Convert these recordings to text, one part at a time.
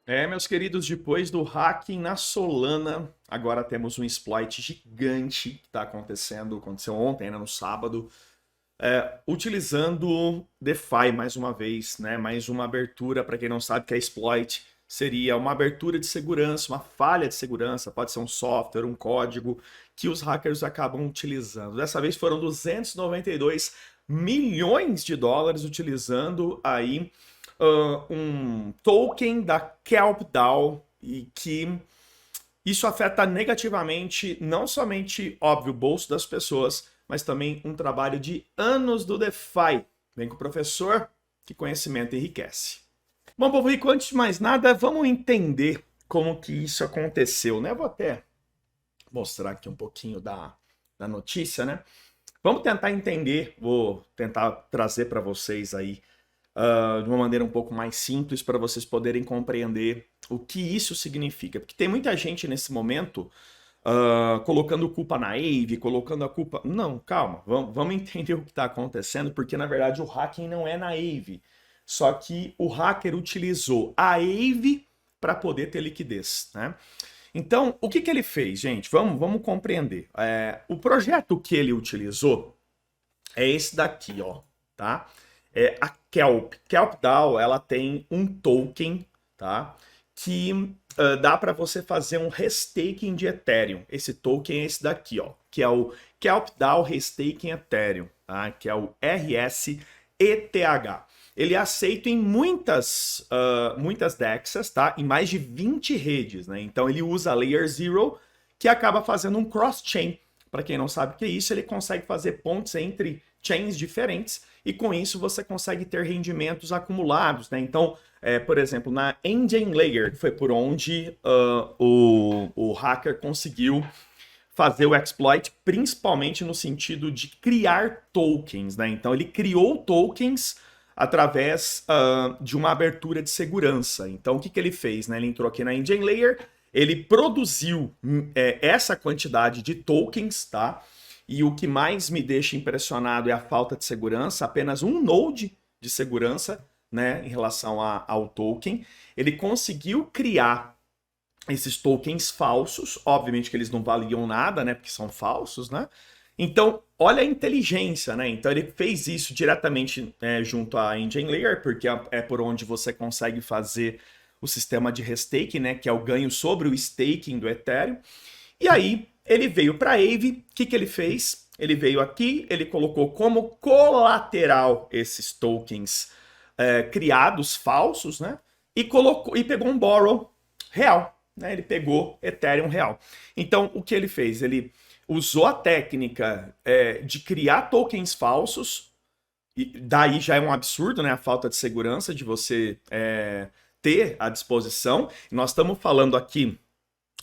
Meus queridos, depois do hacking na Solana, agora temos um exploit gigante que está acontecendo, aconteceu ontem, né, no sábado, utilizando DeFi mais uma vez, né, mais uma abertura. Para quem não sabe, que é exploit seria uma abertura de segurança, uma falha de segurança, pode ser um software, um código que os hackers acabam utilizando. Dessa vez foram 292 milhões de dólares utilizando aí um token da Kelp DAO, e que isso afeta negativamente não somente, óbvio, o bolso das pessoas, mas também um trabalho de anos do DeFi. Vem com o professor, que conhecimento enriquece. Bom, povo rico, antes de mais nada, vamos entender como que isso aconteceu, né? Eu vou até mostrar aqui um pouquinho da notícia, né? Vamos tentar entender, vou tentar trazer para vocês aí de uma maneira um pouco mais simples para vocês poderem compreender o que isso significa. Porque tem muita gente nesse momento colocando culpa na Aave, colocando a culpa... Não, calma, vamos entender o que está acontecendo, porque na verdade o hacking não é na Aave. Só que o hacker utilizou a Aave para poder ter liquidez, né? Então, o que ele fez, gente? Vamos compreender. O projeto que ele utilizou é esse daqui, ó, tá? É a Kelp. Kelp DAO, ela tem um token, tá? Que dá para você fazer um restaking de Ethereum. Esse token é esse daqui, ó, que é o Kelp DAO Restaking Ethereum, tá? Que é o RSETH. Ele é aceito em muitas DEXs, tá? Em mais de 20 redes, né? Então ele usa a Layer Zero, que acaba fazendo um cross-chain. Para quem não sabe o que é isso, ele consegue fazer pontes entre chains diferentes, e com isso você consegue ter rendimentos acumulados, né? Então, por exemplo, na Engine Layer, que foi por onde o hacker conseguiu fazer o exploit, principalmente no sentido de criar tokens, né? Então ele criou tokens através de uma abertura de segurança. Então o que ele fez, né? Ele entrou aqui na Engine Layer, ele produziu essa quantidade de tokens, tá? E o que mais me deixa impressionado é a falta de segurança, apenas um node de segurança, né, em relação ao token. Ele conseguiu criar esses tokens falsos, obviamente que eles não valiam nada, né, porque são falsos, né? Então, olha a inteligência, né? Então ele fez isso diretamente junto à Engine Layer, porque é por onde você consegue fazer o sistema de restaking, né, que é o ganho sobre o staking do Ethereum. E aí ele veio para a Aave. O que ele fez? Ele veio aqui, ele colocou como colateral esses tokens criados falsos, né? E pegou um borrow real, né? Ele pegou Ethereum real. Então o que ele fez? Ele usou a técnica de criar tokens falsos. E daí já é um absurdo, né? A falta de segurança de você ter à disposição. Nós estamos falando aqui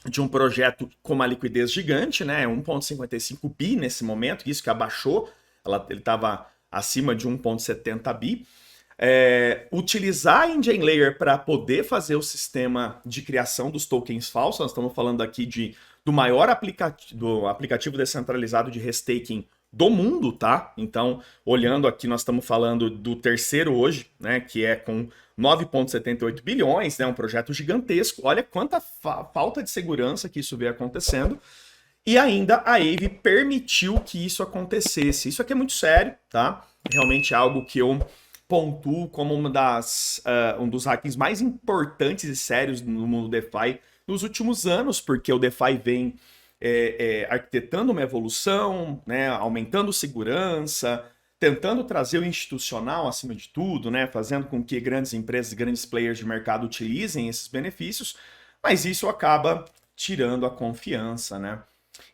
de um projeto com uma liquidez gigante, né? 1,55 bi nesse momento, isso que abaixou, ele estava acima de 1,70 bi. Utilizar a Engine Layer para poder fazer o sistema de criação dos tokens falsos. Nós estamos falando aqui do maior aplicativo descentralizado de restaking do mundo, tá? Então, olhando aqui, nós estamos falando do terceiro hoje, né? Que é com 9,78 bilhões, né? Um projeto gigantesco. Olha quanta falta de segurança que isso vem acontecendo. E ainda a Aave permitiu que isso acontecesse. Isso aqui é muito sério, tá? Realmente é algo que eu pontuo como um dos hackings mais importantes e sérios no mundo DeFi nos últimos anos, porque o DeFi vem arquitetando uma evolução, né, aumentando segurança, tentando trazer o institucional acima de tudo, né, fazendo com que grandes empresas, grandes players de mercado utilizem esses benefícios, mas isso acaba tirando a confiança, né?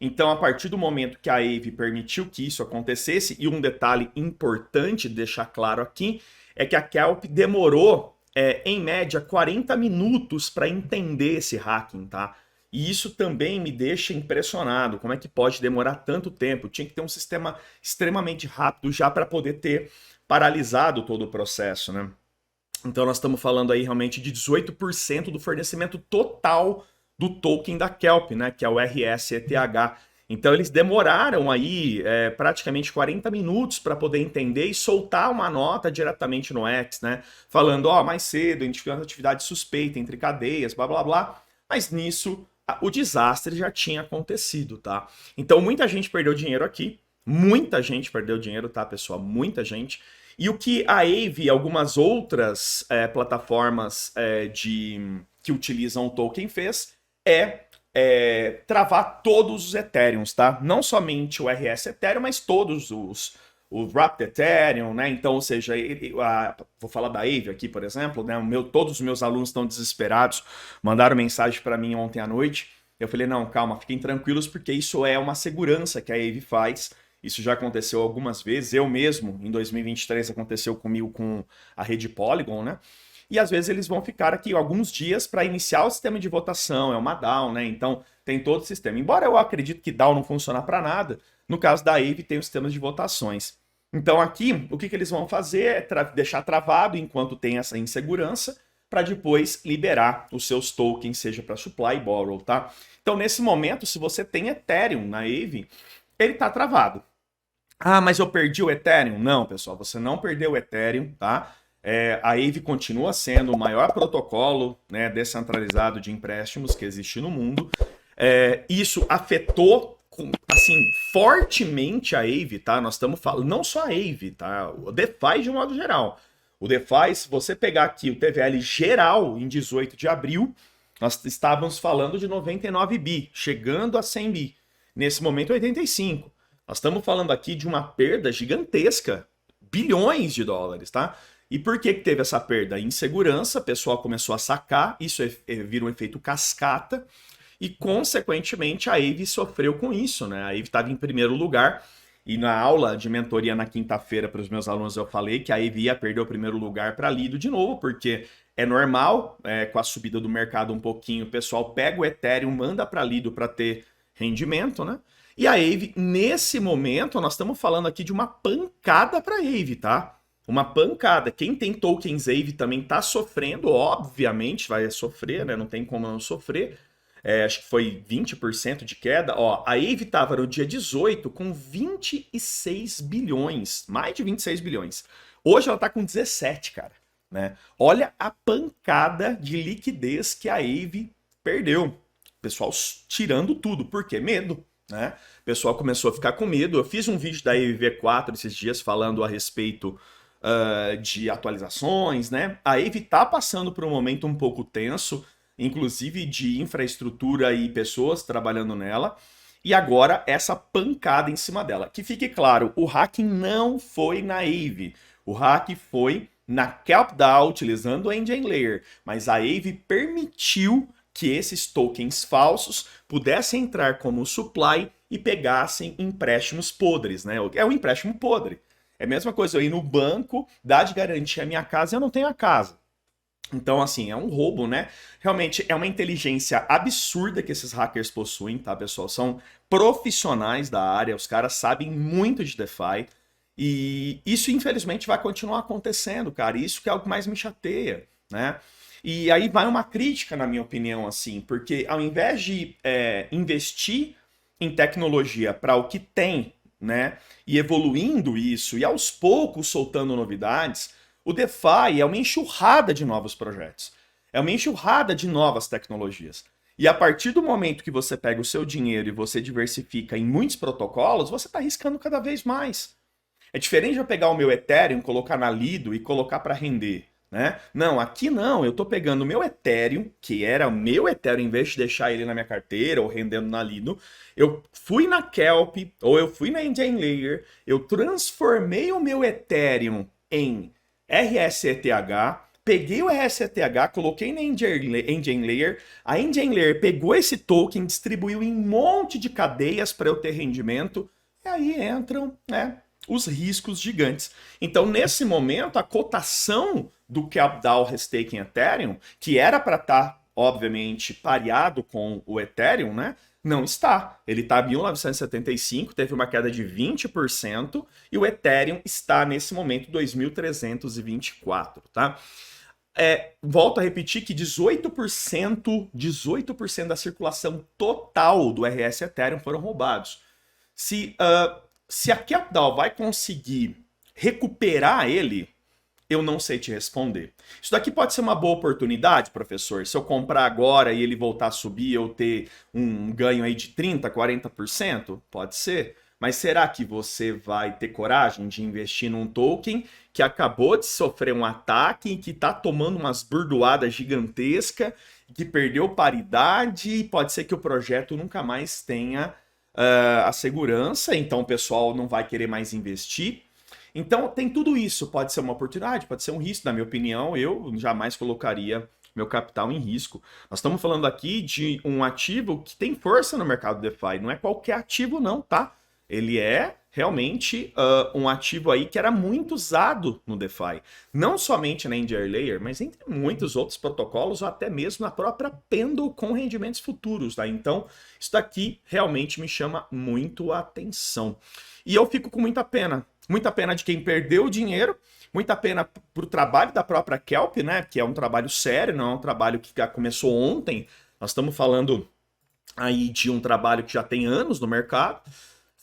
Então, a partir do momento que a Aave permitiu que isso acontecesse, e um detalhe importante de deixar claro aqui, é que a Kelp demorou, em média, 40 minutos para entender esse hacking, tá? E isso também me deixa impressionado. Como é que pode demorar tanto tempo? Tinha que ter um sistema extremamente rápido já para poder ter paralisado todo o processo, né? Então nós estamos falando aí realmente de 18% do fornecimento total do token da Kelp, né, que é o RSETH. Então eles demoraram aí praticamente 40 minutos para poder entender e soltar uma nota diretamente no X, né? Falando, ó, mais cedo, identificando atividade suspeita entre cadeias, blá blá blá. Mas nisso o desastre já tinha acontecido, tá? Então muita gente perdeu dinheiro aqui, muita gente perdeu dinheiro, tá, pessoal? Muita gente. E o que a Aave e algumas outras plataformas que utilizam o token fez travar todos os Ethereums, tá? Não somente o RS Ethereum, mas todos os Wrapped Ethereum, né? Então, ou seja, vou falar da Aave aqui, por exemplo, né? Todos os meus alunos estão desesperados, mandaram mensagem para mim ontem à noite. Eu falei, não, calma, fiquem tranquilos, porque isso é uma segurança que a Aave faz. Isso já aconteceu algumas vezes. Eu mesmo, em 2023, aconteceu comigo com a rede Polygon, né? E às vezes eles vão ficar aqui alguns dias para iniciar o sistema de votação, é uma DAO, né? Então tem todo o sistema. Embora eu acredite que DAO não funciona para nada, no caso da Aave tem os sistemas de votações. Então aqui, o que eles vão fazer é deixar travado enquanto tem essa insegurança, para depois liberar os seus tokens, seja para supply e borrow, tá? Então nesse momento, se você tem Ethereum na Aave, ele está travado. Ah, mas eu perdi o Ethereum? Não, pessoal, você não perdeu o Ethereum, tá? A Aave continua sendo o maior protocolo, né, descentralizado de empréstimos que existe no mundo. Isso afetou assim, fortemente a Aave, tá? Nós estamos falando, não só a Aave, tá? O DeFi de um modo geral. O DeFi, se você pegar aqui o TVL geral em 18 de abril, nós estávamos falando de 99 bi, chegando a 100 bi. Nesse momento, 85. Nós estamos falando aqui de uma perda gigantesca, bilhões de dólares, tá? E por que teve essa perda? Insegurança, o pessoal começou a sacar, isso vira um efeito cascata, e consequentemente a Aave sofreu com isso, né? A Aave estava em primeiro lugar, e na aula de mentoria na quinta-feira para os meus alunos eu falei que a Aave ia perder o primeiro lugar para a Lido de novo, porque é normal, com a subida do mercado um pouquinho, o pessoal pega o Ethereum, manda para a Lido para ter rendimento, né? E a Aave, nesse momento, nós estamos falando aqui de uma pancada para a Aave, tá? Uma pancada. Quem tem tokens Aave também está sofrendo, obviamente vai sofrer, né? Não tem como não sofrer. Acho que foi 20% de queda. Ó, a Aave estava no dia 18 com 26 bilhões, mais de 26 bilhões. Hoje ela está com 17, cara. Né? Olha a pancada de liquidez que a Aave perdeu. O pessoal tirando tudo. Por quê? Medo. Né? O pessoal começou a ficar com medo. Eu fiz um vídeo da Aave V4 esses dias falando a respeito de atualizações. Né? A Aave está passando por um momento um pouco tenso, inclusive de infraestrutura e pessoas trabalhando nela. E agora essa pancada em cima dela. Que fique claro, o hacking não foi na Aave. O hack foi na Kelp DAO, utilizando o Engine Layer. Mas a Aave permitiu que esses tokens falsos pudessem entrar como supply e pegassem empréstimos podres, né? É um empréstimo podre. É a mesma coisa eu ir no banco, dar de garantia a minha casa e eu não tenho a casa. Então, assim, é um roubo, né? Realmente é uma inteligência absurda que esses hackers possuem, tá, pessoal? São profissionais da área, os caras sabem muito de DeFi. E isso, infelizmente, vai continuar acontecendo, cara. Isso que é o que mais me chateia, né? E aí vai uma crítica, na minha opinião, assim, porque ao invés de investir em tecnologia para o que tem, né, e evoluindo isso, e aos poucos soltando novidades, o DeFi é uma enxurrada de novos projetos, é uma enxurrada de novas tecnologias. E a partir do momento que você pega o seu dinheiro e você diversifica em muitos protocolos, você está arriscando cada vez mais. É diferente de eu pegar o meu Ethereum, colocar na Lido e colocar para render. Né? Não, aqui não, eu estou pegando o meu Ethereum, que era o meu Ethereum, em vez de deixar ele na minha carteira ou rendendo na Lido, eu fui na Kelp ou eu fui na Engine Layer, eu transformei o meu Ethereum em RSETH, peguei o RSETH, coloquei na Engine Layer, a Engine Layer pegou esse token, distribuiu em um monte de cadeias para eu ter rendimento, e aí entram, né, os riscos gigantes. Então, nesse momento, a cotação do CapDAO Restaking Ethereum, que era para estar, obviamente, pareado com o Ethereum, né? Não está. Ele está em 1975, teve uma queda de 20%, e o Ethereum está, nesse momento, 2.324, tá? Volto a repetir que 18% da circulação total do RS Ethereum foram roubados. Se a Capital vai conseguir recuperar ele, eu não sei te responder. Isso daqui pode ser uma boa oportunidade, professor? Se eu comprar agora e ele voltar a subir, eu ter um ganho aí de 30%, 40%? Pode ser. Mas será que você vai ter coragem de investir num token que acabou de sofrer um ataque e que está tomando umas burdoadas gigantescas, que perdeu paridade e pode ser que o projeto nunca mais tenha a segurança, então o pessoal não vai querer mais investir? Então tem tudo isso, pode ser uma oportunidade, pode ser um risco, na minha opinião, eu jamais colocaria meu capital em risco. Nós estamos falando aqui de um ativo que tem força no mercado DeFi, não é qualquer ativo não, tá? Ele é realmente um ativo aí que era muito usado no DeFi. Não somente na End Layer, mas entre muitos outros protocolos, ou até mesmo na própria Pendle com rendimentos futuros, tá? Então, isso daqui realmente me chama muito a atenção. E eu fico com muita pena de quem perdeu o dinheiro, muita pena pro trabalho da própria Kelp, né? Que é um trabalho sério, não é um trabalho que começou ontem. Nós estamos falando aí de um trabalho que já tem anos no mercado.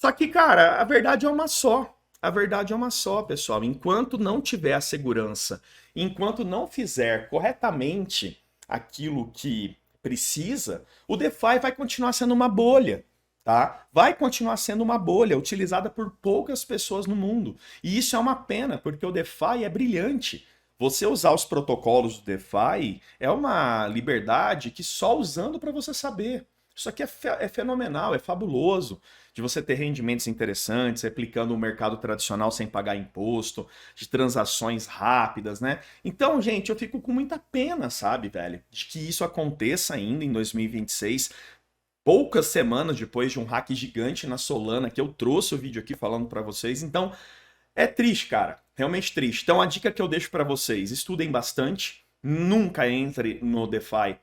Só que, cara, a verdade é uma só. A verdade é uma só, pessoal. Enquanto não tiver a segurança, enquanto não fizer corretamente aquilo que precisa, o DeFi vai continuar sendo uma bolha, tá? Vai continuar sendo uma bolha utilizada por poucas pessoas no mundo. E isso é uma pena, porque o DeFi é brilhante. Você usar os protocolos do DeFi é uma liberdade que só usando para você saber. Isso aqui é fenomenal, é fabuloso, de você ter rendimentos interessantes, replicando o mercado tradicional sem pagar imposto, de transações rápidas, né? Então, gente, eu fico com muita pena, sabe, velho, de que isso aconteça ainda em 2026, poucas semanas depois de um hack gigante na Solana, que eu trouxe o vídeo aqui falando para vocês. Então, é triste, cara, realmente triste. Então, a dica que eu deixo para vocês, estudem bastante, nunca entre no DeFi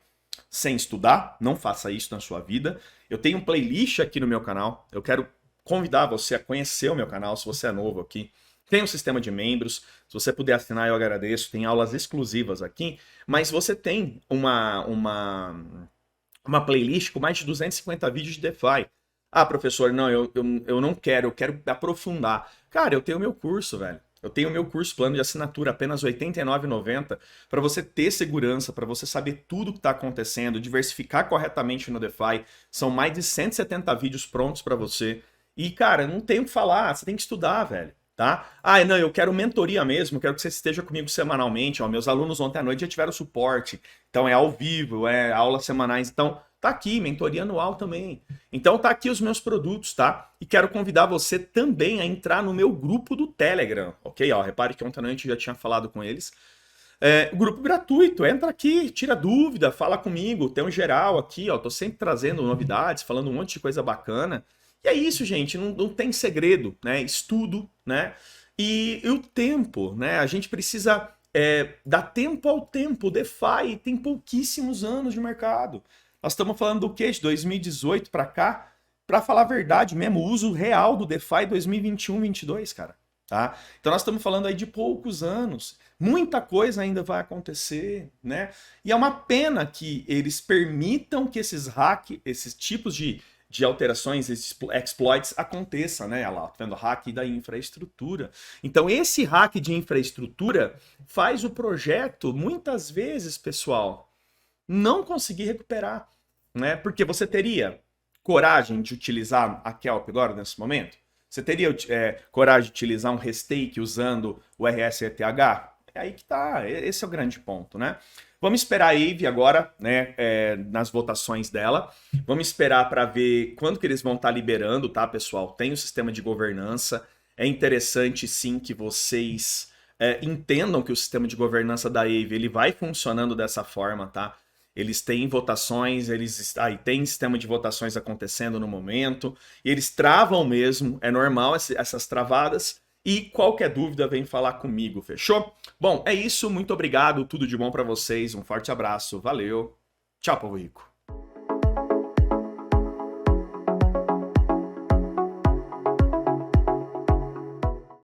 sem estudar, não faça isso na sua vida. Eu tenho um playlist aqui no meu canal, eu quero convidar você a conhecer o meu canal, se você é novo aqui. Tem um sistema de membros, se você puder assinar eu agradeço, tem aulas exclusivas aqui, mas você tem uma playlist com mais de 250 vídeos de DeFi. Ah, professor, não, eu não quero, eu quero aprofundar. Cara, eu tenho meu curso, velho. Eu tenho o meu curso plano de assinatura, apenas R$ 89,90, para você ter segurança, para você saber tudo o que está acontecendo, diversificar corretamente no DeFi. São mais de 170 vídeos prontos para você. E, cara, não tem o que falar, você tem que estudar, velho. Tá? Ah, não, eu quero mentoria mesmo, quero que você esteja comigo semanalmente. Ó, meus alunos ontem à noite já tiveram suporte, então é ao vivo, é aulas semanais. Então, tá aqui, mentoria anual também. Então tá aqui os meus produtos, tá? E quero convidar você também a entrar no meu grupo do Telegram, ok? Ó, repare que ontem à noite eu já tinha falado com eles. Grupo gratuito, entra aqui, tira dúvida, fala comigo, tem um geral aqui, ó, tô sempre trazendo novidades, falando um monte de coisa bacana. E é isso, gente, não tem segredo, né? Estudo, né? E o tempo, né? A gente precisa dar tempo ao tempo. O DeFi tem pouquíssimos anos de mercado. Nós estamos falando do quê? De 2018 para cá? Para falar a verdade mesmo, o uso real do DeFi 2021, 22, cara. Tá? Então nós estamos falando aí de poucos anos. Muita coisa ainda vai acontecer, né? E é uma pena que eles permitam que esses tipos de alterações, esses exploits aconteçam, né? Olha lá, tá vendo? Hack da infraestrutura. Então esse hack de infraestrutura faz o projeto, muitas vezes, pessoal, não conseguir recuperar, né? Porque você teria coragem de utilizar a Kelp agora, nesse momento? Você teria coragem de utilizar um restake usando o RSETH? É aí que tá, esse é o grande ponto, né? Vamos esperar a Aave agora, né, nas votações dela. Vamos esperar para ver quando que eles vão estar liberando, tá, pessoal? Tem o sistema de governança. É interessante, sim, que vocês entendam que o sistema de governança da Aave ele vai funcionando dessa forma, tá? Eles têm votações, tem sistema de votações acontecendo no momento, e eles travam mesmo, é normal essas travadas, e qualquer dúvida vem falar comigo, fechou? Bom, é isso, muito obrigado, tudo de bom para vocês, um forte abraço, valeu, tchau, povo rico.